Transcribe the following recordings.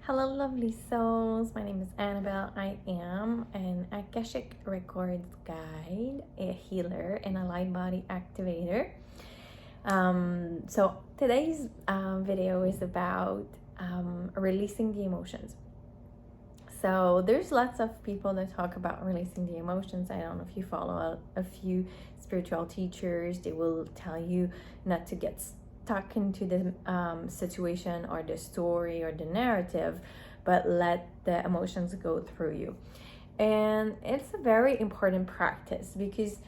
Hello, lovely souls. My name is Annabelle. I am an Akashic Records guide, a healer, and a light body activator. So today's video is about releasing the emotions. So there's lots of people that talk about releasing the emotions. I don't know if you follow a few spiritual teachers. They will tell you not to get stuck into the situation or the story or the narrative, but let the emotions go through you. And it's a very important practice because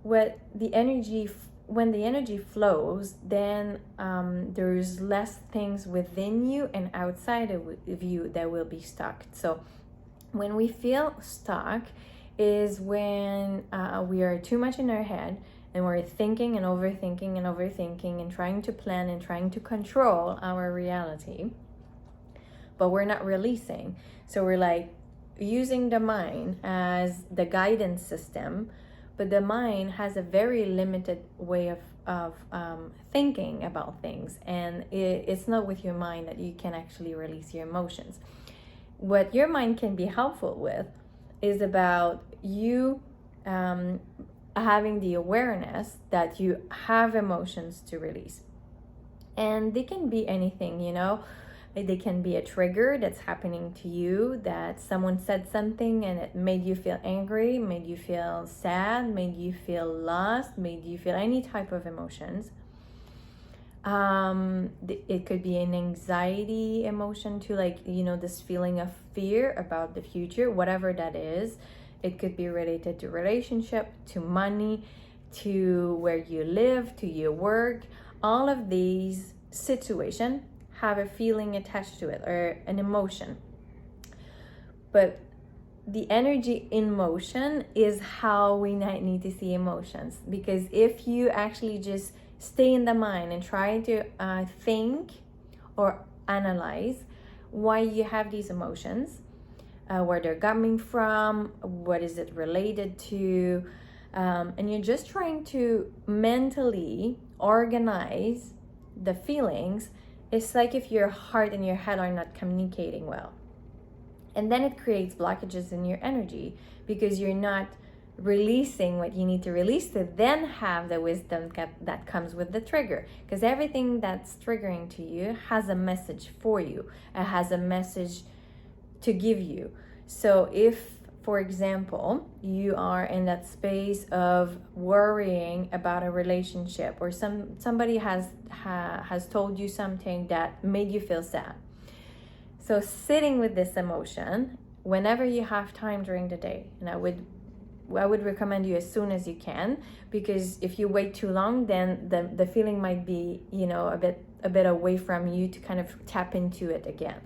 when the energy flows, then there's less things within you and outside of you that will be stuck. So when we feel stuck is when we are too much in our head and we're thinking and overthinking and trying to plan and trying to control our reality, but we're not releasing. So we're like using the mind as the guidance system, but the mind has a very limited way of thinking about things, and it's not with your mind that you can actually release your emotions. What your mind can be helpful with is about you having the awareness that you have emotions to release. And they can be anything, They can be a trigger that's happening to you, that someone said something and it made you feel angry, made you feel sad, made you feel lost, made you feel any type of emotions. It could be an anxiety emotion too, this feeling of fear about the future, whatever that is. It could be related to relationship, to money, to where you live, to your work. All of these situations have a feeling attached to it or an emotion. But the energy in motion is how we need to see emotions, because if you actually just stay in the mind and try to think or analyze why you have these emotions, where they're coming from, what is it related to, and you're just trying to mentally organize the feelings, it's like if your heart and your head are not communicating well. And then it creates blockages in your energy because you're not releasing what you need to release to then have the wisdom that comes with the trigger. Because everything that's triggering to you has a message for you. It has a message to give you. So if, for example, you are in that space of worrying about a relationship, or somebody has told you something that made you feel sad. So sitting with this emotion whenever you have time during the day, and I would recommend you as soon as you can, because if you wait too long, then the feeling might be, a bit away from you to kind of tap into it again.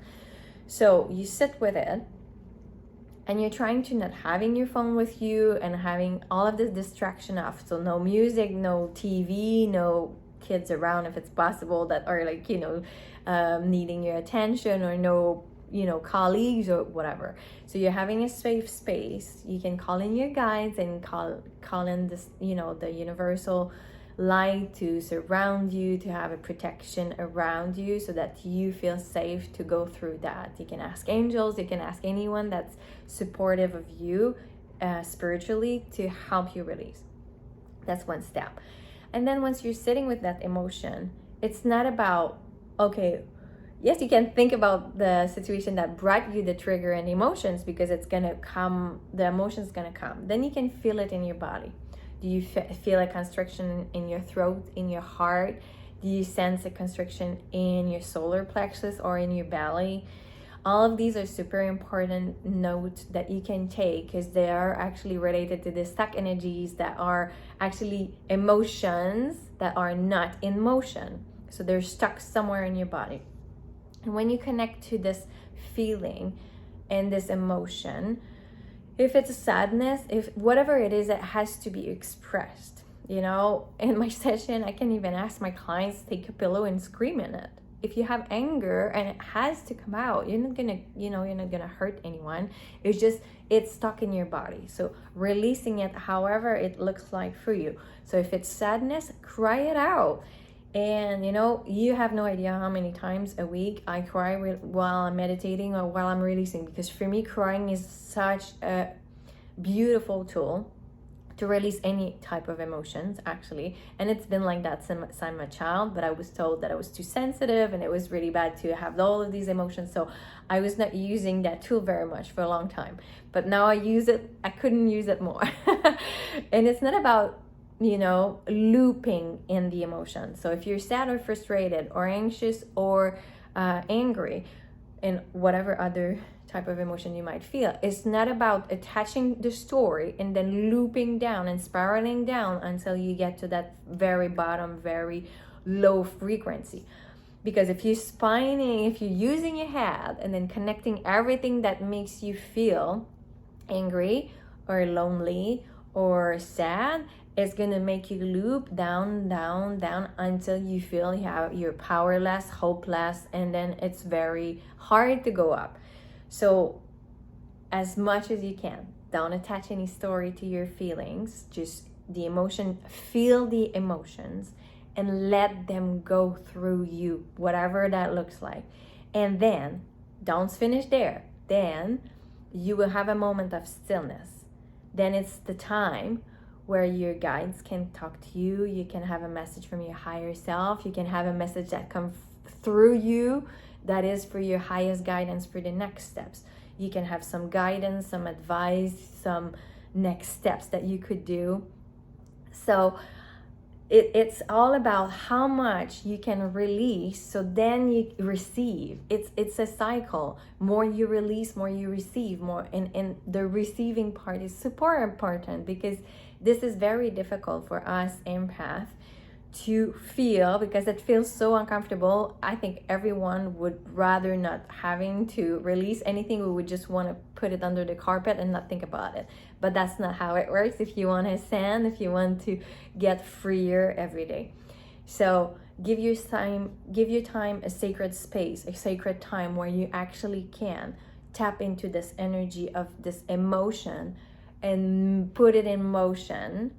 So you sit with it, and you're trying to not having your phone with you and having all of this distraction off. So no music, no TV, no kids around if it's possible that are needing your attention, or no colleagues or whatever. So you're having a safe space. You can call in your guides and call in this the universal light to surround you, to have a protection around you so that you feel safe to go through that. You can ask angels, you can ask anyone that's supportive of you spiritually to help you release. That's one step. And then once you're sitting with that emotion, it's not about, okay, yes, you can think about the situation that brought you the trigger and emotions, because it's gonna come, the emotion's gonna come. Then you can feel it in your body. Do you feel a constriction in your throat, in your heart? Do you sense a constriction in your solar plexus or in your belly? All of these are super important notes that you can take, because they are actually related to the stuck energies that are actually emotions that are not in motion. So they're stuck somewhere in your body. And when you connect to this feeling and this emotion, if it's a sadness, if whatever it is, it has to be expressed. In my session, I can even ask my clients to take a pillow and scream in it. If you have anger and it has to come out, you're not gonna hurt anyone. It's stuck in your body. So releasing it however it looks like for you. So if it's sadness, cry it out. And you know, you have no idea how many times a week I cry while I'm meditating or while I'm releasing, because for me, crying is such a beautiful tool to release any type of emotions, actually. And it's been like that since I'm a child, but I was told that I was too sensitive and it was really bad to have all of these emotions. So I was not using that tool very much for a long time. But now I use it. I couldn't use it more. And it's not about, you know, looping in the emotion. So if you're sad or frustrated or anxious or angry, and whatever other type of emotion you might feel, it's not about attaching the story and then looping down and spiraling down until you get to that very bottom, very low frequency. Because if you're using your head and then connecting everything that makes you feel angry or lonely or sad, it's gonna make you loop down, down, down until you feel you're powerless, hopeless, and then it's very hard to go up. So as much as you can, don't attach any story to your feelings. Just the emotion, feel the emotions and let them go through you, whatever that looks like. And then don't finish there. Then you will have a moment of stillness. Then it's the time where your guides can talk to you. You can have a message from your higher self. You can have a message that comes through you that is for your highest guidance for the next steps. You can have some guidance, some advice, some next steps that you could do. So it's all about how much you can release, so then you receive. It's a cycle. More you release, more you receive, more. And the receiving part is super important, because this is very difficult for us empath to feel, because it feels so uncomfortable. I think everyone would rather not having to release anything. We would just want to put it under the carpet and not think about it. But that's not how it works if you want to ascend, if you want to get freer every day. So give your time a sacred space, a sacred time where you actually can tap into this energy of this emotion and put it in motion.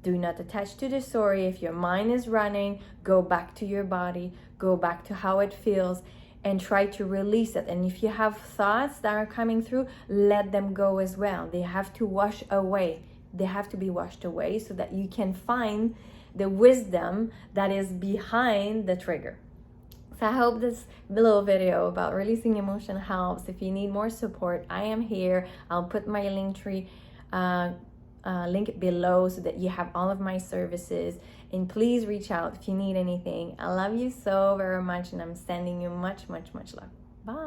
Do not attach to the story. If your mind is running, go back to your body, go back to how it feels, and try to release it. And if you have thoughts that are coming through, let them go as well. They have to wash away. They have to be washed away so that you can find the wisdom that is behind the trigger. So I hope this little video about releasing emotion helps. If you need more support, I am here. I'll put my link tree link below so that you have all of my services, and please reach out if you need anything. I love you so very much, and I'm sending you much love. Bye.